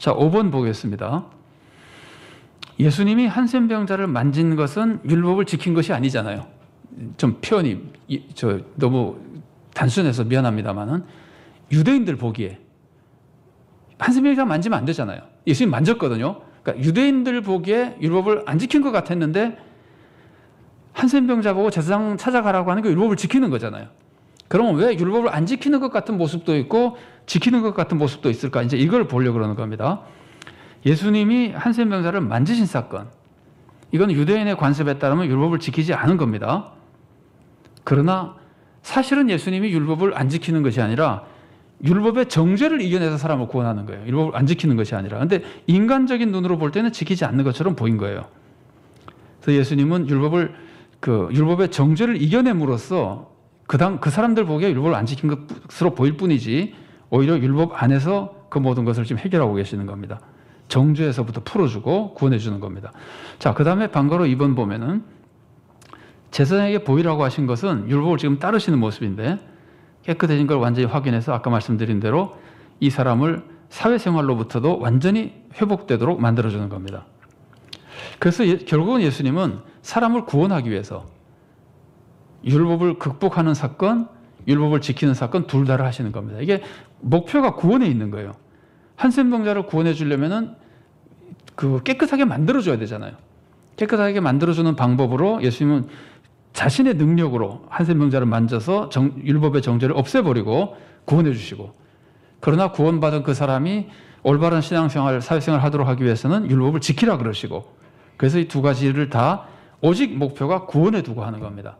자, 5번 보겠습니다. 예수님이 한센병자를 만진 것은 율법을 지킨 것이 아니잖아요. 좀 표현이 너무 단순해서 미안합니다만은 유대인들 보기에 한센병자 만지면 안 되잖아요. 예수님 만졌거든요. 그러니까 유대인들 보기에 율법을 안 지킨 것 같았는데 한센병자 보고 제사장 찾아가라고 하는 게 율법을 지키는 거잖아요. 그러면 왜 율법을 안 지키는 것 같은 모습도 있고 지키는 것 같은 모습도 있을까? 이제 이걸 보려고 그러는 겁니다. 예수님이 한센병자를 만지신 사건, 이건 유대인의 관습에 따르면 율법을 지키지 않은 겁니다. 그러나 사실은 예수님이 율법을 안 지키는 것이 아니라 율법의 정죄를 이겨내서 사람을 구원하는 거예요. 율법을 안 지키는 것이 아니라. 그런데 인간적인 눈으로 볼 때는 지키지 않는 것처럼 보인 거예요. 그래서 예수님은 율법의 정죄를 이겨냄으로써 그 사람들 보기에 율법을 안 지킨 것으로 보일 뿐이지 오히려 율법 안에서 그 모든 것을 지금 해결하고 계시는 겁니다. 정죄에서부터 풀어주고 구원해 주는 겁니다. 자, 그 다음에 방과로 2번 보면은 제사장에게 보이라고 하신 것은 율법을 지금 따르시는 모습인데 깨끗해진 걸 완전히 확인해서 아까 말씀드린 대로 이 사람을 사회생활로부터도 완전히 회복되도록 만들어주는 겁니다. 그래서 결국은 예수님은 사람을 구원하기 위해서 율법을 극복하는 사건, 율법을 지키는 사건 둘 다를 하시는 겁니다. 이게 목표가 구원에 있는 거예요. 한센병자를 구원해 주려면은 깨끗하게 만들어줘야 되잖아요. 깨끗하게 만들어주는 방법으로 예수님은 자신의 능력으로 한센병자를 만져서 율법의 정죄를 없애버리고 구원해 주시고, 그러나 구원받은 그 사람이 올바른 신앙생활, 사회생활을 하도록 하기 위해서는 율법을 지키라 그러시고, 그래서 이 두 가지를 다 오직 목표가 구원에 두고 하는 겁니다.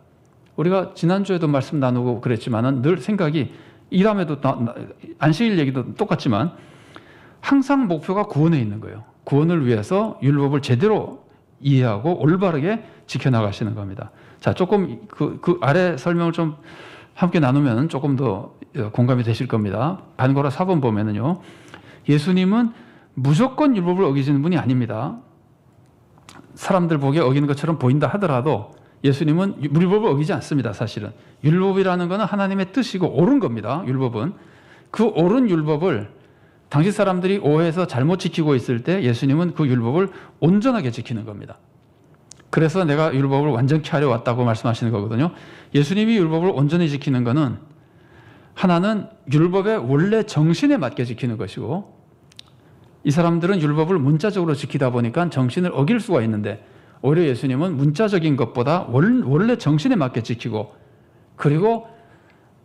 우리가 지난주에도 말씀 나누고 그랬지만은 늘 생각이 이 다음에도 안식일 얘기도 똑같지만 항상 목표가 구원에 있는 거예요. 구원을 위해서 율법을 제대로 이해하고 올바르게 지켜나가시는 겁니다. 자, 조금 그 아래 설명을 좀 함께 나누면 조금 더 공감이 되실 겁니다. 반고라 4번 보면은요, 예수님은 무조건 율법을 어기시는 분이 아닙니다. 사람들 보기에 어기는 것처럼 보인다 하더라도 예수님은 율법을 어기지 않습니다. 사실은 율법이라는 것은 하나님의 뜻이고 옳은 겁니다. 율법은 그 옳은 율법을 당시 사람들이 오해해서 잘못 지키고 있을 때 예수님은 그 율법을 온전하게 지키는 겁니다. 그래서 내가 율법을 완전케 하려 왔다고 말씀하시는 거거든요. 예수님이 율법을 온전히 지키는 것은 하나는 율법의 원래 정신에 맞게 지키는 것이고, 이 사람들은 율법을 문자적으로 지키다 보니까 정신을 어길 수가 있는데 오히려 예수님은 문자적인 것보다 원래 정신에 맞게 지키고, 그리고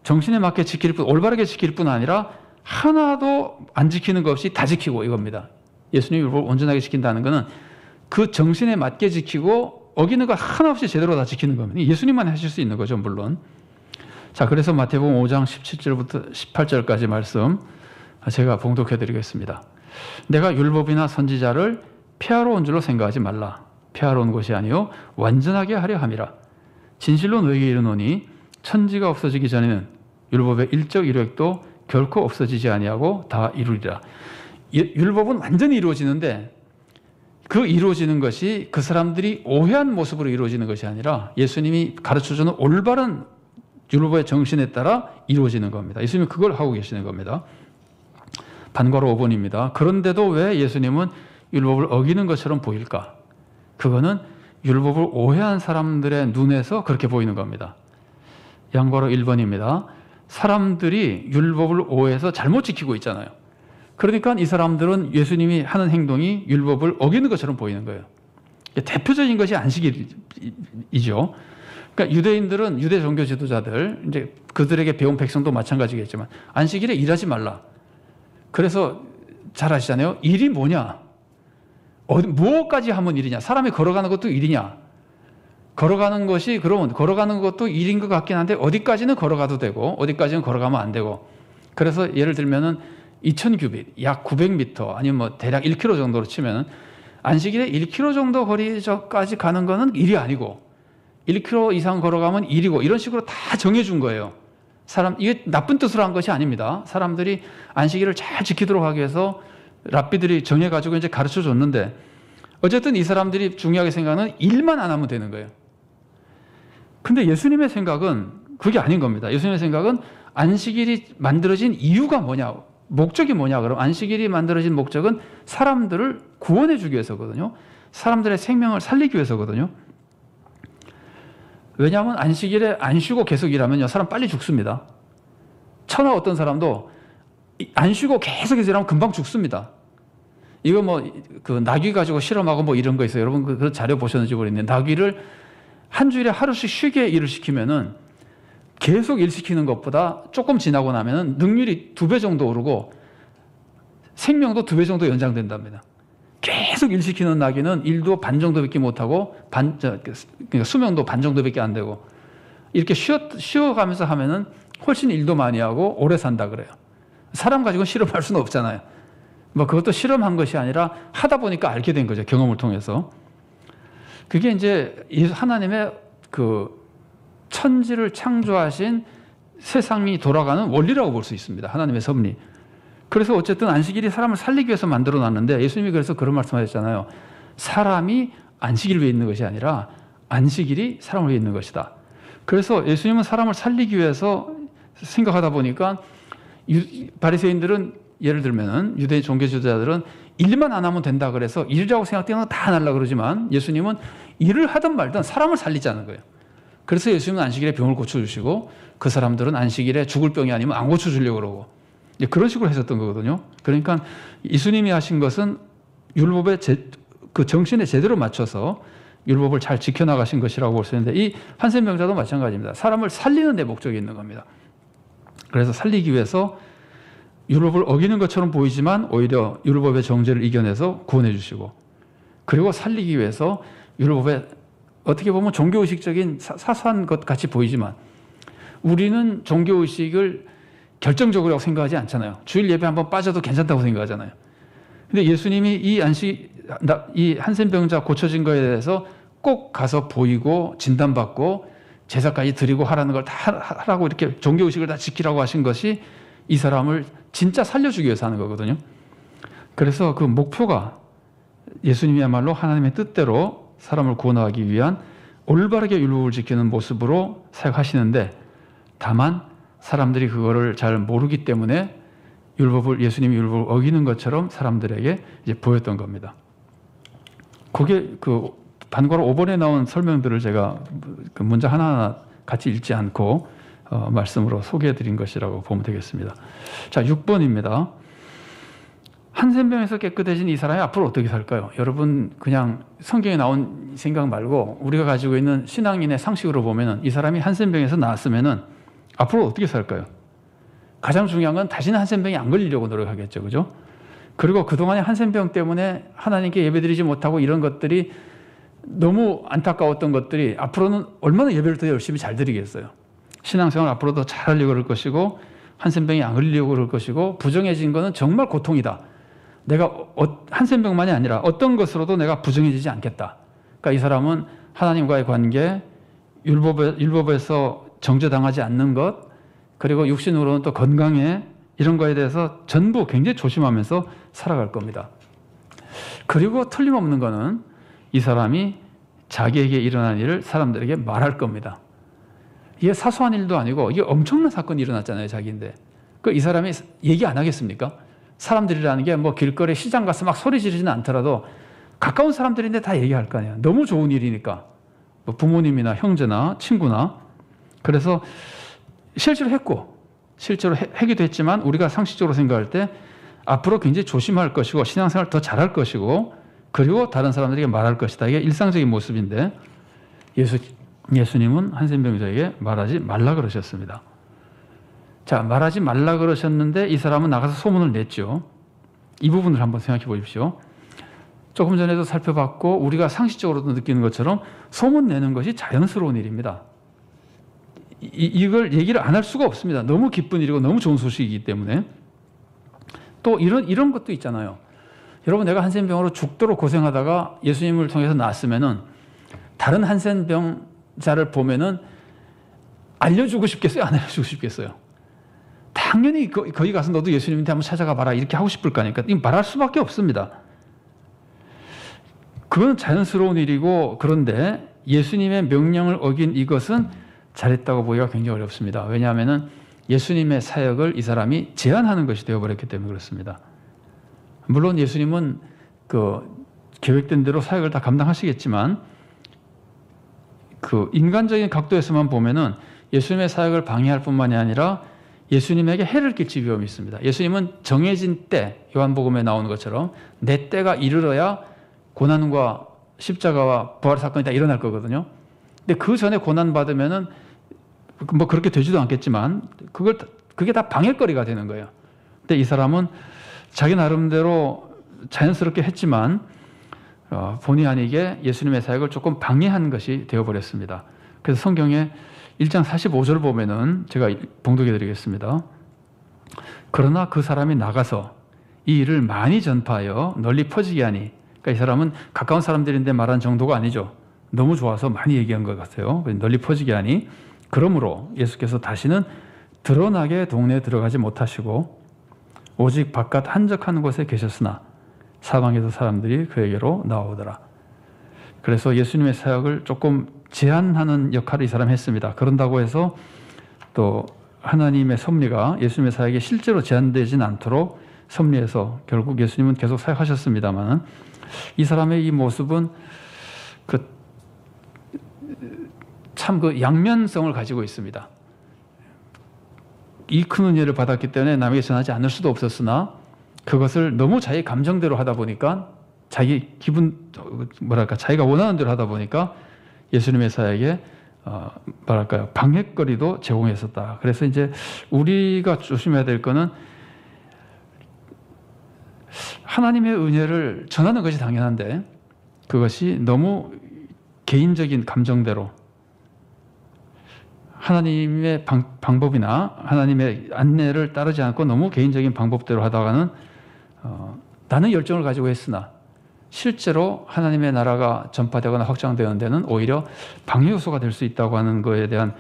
정신에 맞게 지킬 뿐, 올바르게 지킬 뿐 아니라 하나도 안 지키는 것 없이 다 지키고 이겁니다. 예수님이 율법을 온전하게 지킨다는 것은 그 정신에 맞게 지키고 어기는 것 하나 없이 제대로 다 지키는 겁니다. 예수님만 하실 수 있는 거죠, 물론. 자, 그래서 마태복음 5장 17절부터 18절까지 말씀 제가 봉독해 드리겠습니다. 내가 율법이나 선지자를 폐하러 온 줄로 생각하지 말라. 폐하러 온 것이 아니요 완전하게 하려 함이라. 진실로 너희에게 이르노니 천지가 없어지기 전에는 율법의 일적 이루액도 결코 없어지지 아니하고 다 이루리라. 율법은 완전히 이루어지는데 그 이루어지는 것이 그 사람들이 오해한 모습으로 이루어지는 것이 아니라 예수님이 가르쳐주는 올바른 율법의 정신에 따라 이루어지는 겁니다. 예수님은 그걸 하고 계시는 겁니다. 반과로 5번입니다. 그런데도 왜 예수님은 율법을 어기는 것처럼 보일까? 그거는 율법을 오해한 사람들의 눈에서 그렇게 보이는 겁니다. 양과로 1번입니다. 사람들이 율법을 오해해서 잘못 지키고 있잖아요. 그러니까 이 사람들은 예수님이 하는 행동이 율법을 어기는 것처럼 보이는 거예요. 대표적인 것이 안식일이죠. 그러니까 유대인들은 유대 종교 지도자들, 이제 그들에게 배운 백성도 마찬가지겠지만 안식일에 일하지 말라. 그래서 잘 아시잖아요. 일이 뭐냐? 무엇까지 하면 일이냐? 사람이 걸어가는 것도 일이냐? 걸어가는 것이 그러면 걸어가는 것도 일인 것 같긴 한데 어디까지는 걸어가도 되고 어디까지는 걸어가면 안 되고, 그래서 예를 들면은 2000규빗, 약 900m 아니면 뭐 대략 1km 정도로 치면은 안식일에 1km 정도 거리까지 가는 거는 일이 아니고 1km 이상 걸어가면 일이고, 이런 식으로 다 정해준 거예요. 이게 나쁜 뜻으로 한 것이 아닙니다. 사람들이 안식일을 잘 지키도록 하기 위해서 랍비들이 정해가지고 이제 가르쳐 줬는데, 어쨌든 이 사람들이 중요하게 생각하는 일만 안 하면 되는 거예요. 근데 예수님의 생각은 그게 아닌 겁니다. 예수님의 생각은 안식일이 만들어진 이유가 뭐냐? 목적이 뭐냐? 그럼 안식일이 만들어진 목적은 사람들을 구원해 주기 위해서거든요. 사람들의 생명을 살리기 위해서거든요. 왜냐하면 안식일에 안 쉬고 계속 일하면요, 사람 빨리 죽습니다. 천하 어떤 사람도 안 쉬고 계속 일하면 금방 죽습니다. 이거 그 나귀 가지고 실험하고 이런 거 있어요. 여러분 그 자료 보셨는지 모르겠는데, 나귀를 한 주일에 하루씩 쉬게 일을 시키면은 계속 일 시키는 것보다 조금 지나고 나면은 능률이 2배 정도 오르고 생명도 2배 정도 연장된답니다. 계속 일 시키는 나귀는 일도 반 정도밖에 못하고 그러니까 수명도 반 정도밖에 안 되고, 이렇게 쉬어가면서 하면은 훨씬 일도 많이 하고 오래 산다 그래요. 사람 가지고 실험할 수는 없잖아요. 그것도 실험한 것이 아니라 하다 보니까 알게 된 거죠. 경험을 통해서. 그게 이제 하나님의 그 천지를 창조하신 세상이 돌아가는 원리라고 볼 수 있습니다. 하나님의 섭리. 그래서 어쨌든 안식일이 사람을 살리기 위해서 만들어 놨는데, 예수님이 그래서 그런 말씀하셨잖아요. 사람이 안식일 위해 있는 것이 아니라 안식일이 사람을 위해 있는 것이다. 그래서 예수님은 사람을 살리기 위해서 생각하다 보니까 바리새인들은, 예를 들면은 유대 종교 지도자들은 일만 안 하면 된다 그래서 일이라고 생각되는 거 다 안 하려고 그러지만, 예수님은 일을 하든 말든 사람을 살리자는 거예요. 그래서 예수님은 안식일에 병을 고쳐주시고, 그 사람들은 안식일에 죽을 병이 아니면 안 고쳐주려고 그러고, 그런 식으로 하셨던 거거든요. 그러니까 예수님이 하신 것은 율법의 그 정신에 제대로 맞춰서 율법을 잘 지켜나가신 것이라고 볼 수 있는데, 이 한센병자도 마찬가지입니다. 사람을 살리는 데 목적이 있는 겁니다. 그래서 살리기 위해서 율법을 어기는 것처럼 보이지만 오히려 율법의 정죄를 이겨내서 구원해 주시고, 그리고 살리기 위해서 율법의 어떻게 보면 종교의식적인 사소한 것 같이 보이지만, 우리는 종교의식을 결정적으로 생각하지 않잖아요. 주일 예배 한번 빠져도 괜찮다고 생각하잖아요. 근데 예수님이 이 한센병자 고쳐진 거에 대해서 꼭 가서 보이고 진단받고 제사까지 드리고 하라는 걸 다 하라고, 이렇게 종교의식을 다 지키라고 하신 것이 이 사람을 진짜 살려주기 위해서 하는 거거든요. 그래서 그 목표가 예수님이야말로 하나님의 뜻대로 사람을 구원하기 위한 올바르게 율법을 지키는 모습으로 사역하시는데, 다만 사람들이 그거를 잘 모르기 때문에 예수님이 율법을 어기는 것처럼 사람들에게 이제 보였던 겁니다. 그게 그 반과로 5번에 나온 설명들을 제가 그 문장 하나하나 같이 읽지 않고 말씀으로 소개해 드린 것이라고 보면 되겠습니다. 자, 6번입니다. 한센병에서 깨끗해진 이 사람이 앞으로 어떻게 살까요? 여러분, 그냥 성경에 나온 생각 말고 우리가 가지고 있는 신앙인의 상식으로 보면은, 이 사람이 한센병에서 나았으면은 앞으로 어떻게 살까요? 가장 중요한 건 다시는 한센병이 안 걸리려고 노력하겠죠. 그죠? 그리고 그동안의 한센병 때문에 하나님께 예배드리지 못하고 이런 것들이 너무 안타까웠던 것들이 앞으로는 얼마나 예배를 더 열심히 잘 드리겠어요. 신앙생활 앞으로 더 잘하려고 그럴 것이고, 한센병이 안 걸리려고 그럴 것이고, 부정해진 거는 정말 고통이다. 내가 한센병만이 아니라 어떤 것으로도 내가 부정해지지 않겠다. 그러니까 이 사람은 하나님과의 관계, 율법에서 정죄당하지 않는 것, 그리고 육신으로는 또 건강해, 이런 거에 대해서 전부 굉장히 조심하면서 살아갈 겁니다. 그리고 틀림없는 거는 이 사람이 자기에게 일어난 일을 사람들에게 말할 겁니다. 이게 사소한 일도 아니고 이게 엄청난 사건이 일어났잖아요, 자기인데. 이 사람이 얘기 안 하겠습니까? 사람들이라는 게 길거리 시장 가서 막 소리 지르지는 않더라도 가까운 사람들인데 다 얘기할 거 아니에요. 너무 좋은 일이니까. 부모님이나 형제나 친구나. 그래서 실제로 했고, 실제로 하기도 했지만, 우리가 상식적으로 생각할 때 앞으로 굉장히 조심할 것이고, 신앙생활 더 잘할 것이고, 그리고 다른 사람들에게 말할 것이다. 이게 일상적인 모습인데, 예수님은 한센병자에게 말하지 말라 그러셨습니다. 자, 말하지 말라 그러셨는데 이 사람은 나가서 소문을 냈죠. 이 부분을 한번 생각해 보십시오. 조금 전에도 살펴봤고, 우리가 상식적으로도 느끼는 것처럼 소문 내는 것이 자연스러운 일입니다. 이걸 얘기를 안 할 수가 없습니다. 너무 기쁜 일이고 너무 좋은 소식이기 때문에. 또 이런 것도 있잖아요. 여러분, 내가 한센병으로 죽도록 고생하다가 예수님을 통해서 나았으면은 다른 한센병자를 보면은 알려주고 싶겠어요? 안 알려주고 싶겠어요? 당연히 거기 가서 너도 예수님한테 한번 찾아가 봐라, 이렇게 하고 싶을 거니까 말할 수밖에 없습니다. 그건 자연스러운 일이고, 그런데 예수님의 명령을 어긴 이것은 잘했다고 보기가 굉장히 어렵습니다. 왜냐하면은 예수님의 사역을 이 사람이 제한하는 것이 되어버렸기 때문에 그렇습니다. 물론 예수님은 그 계획된 대로 사역을 다 감당하시겠지만 그 인간적인 각도에서만 보면은 예수님의 사역을 방해할 뿐만이 아니라 예수님에게 해를 끼칠 위험이 있습니다. 예수님은 정해진 때, 요한복음에 나오는 것처럼 내 때가 이르러야 고난과 십자가와 부활 사건이 다 일어날 거거든요. 근데 그 전에 고난 받으면은 뭐 그렇게 되지도 않겠지만 그게 다 방해거리가 되는 거예요. 근데 이 사람은 자기 나름대로 자연스럽게 했지만 본의 아니게 예수님의 사역을 조금 방해한 것이 되어버렸습니다. 그래서 성경에 1장 45절 보면은 제가 봉독해 드리겠습니다. 그러나 그 사람이 나가서 이 일을 많이 전파하여 널리 퍼지게 하니, 그러니까 이 사람은 가까운 사람들인데 말한 정도가 아니죠. 너무 좋아서 많이 얘기한 것 같아요. 널리 퍼지게 하니, 그러므로 예수께서 다시는 드러나게 동네에 들어가지 못하시고 오직 바깥 한적한 곳에 계셨으나 사방에서 사람들이 그에게로 나오더라. 그래서 예수님의 사역을 조금 제한하는 역할을 이 사람이 했습니다. 그런다고 해서 또 하나님의 섭리가 예수님의 사역에 실제로 제한되진 않도록 섭리해서 결국 예수님은 계속 사역하셨습니다만, 이 사람의 이 모습은 참 그 양면성을 가지고 있습니다. 이 큰 은혜를 받았기 때문에 남에게 전하지 않을 수도 없었으나 그것을 너무 자기 감정대로 하다 보니까 자기 기분, 자기가 원하는 대로 하다 보니까 예수님의 사역에 방해거리도 제공했었다. 그래서 이제 우리가 조심해야 될 거는 하나님의 은혜를 전하는 것이 당연한데 그것이 너무 개인적인 감정대로 하나님의 방법이나 하나님의 안내를 따르지 않고 너무 개인적인 방법대로 하다가는 나는 열정을 가지고 했으나 실제로 하나님의 나라가 전파되거나 확장되는 데는 오히려 방해 요소가 될 수 있다고 하는 것에 대한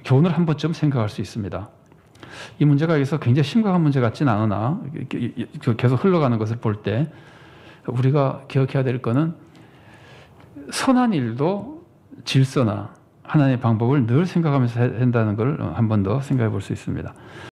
교훈을 한 번쯤 생각할 수 있습니다. 이 문제가 여기서 굉장히 심각한 문제 같지는 않으나 계속 흘러가는 것을 볼 때 우리가 기억해야 될 것은 선한 일도 질서나 하나님의 방법을 늘 생각하면서 해야 한다는 걸 한 번 더 생각해 볼 수 있습니다.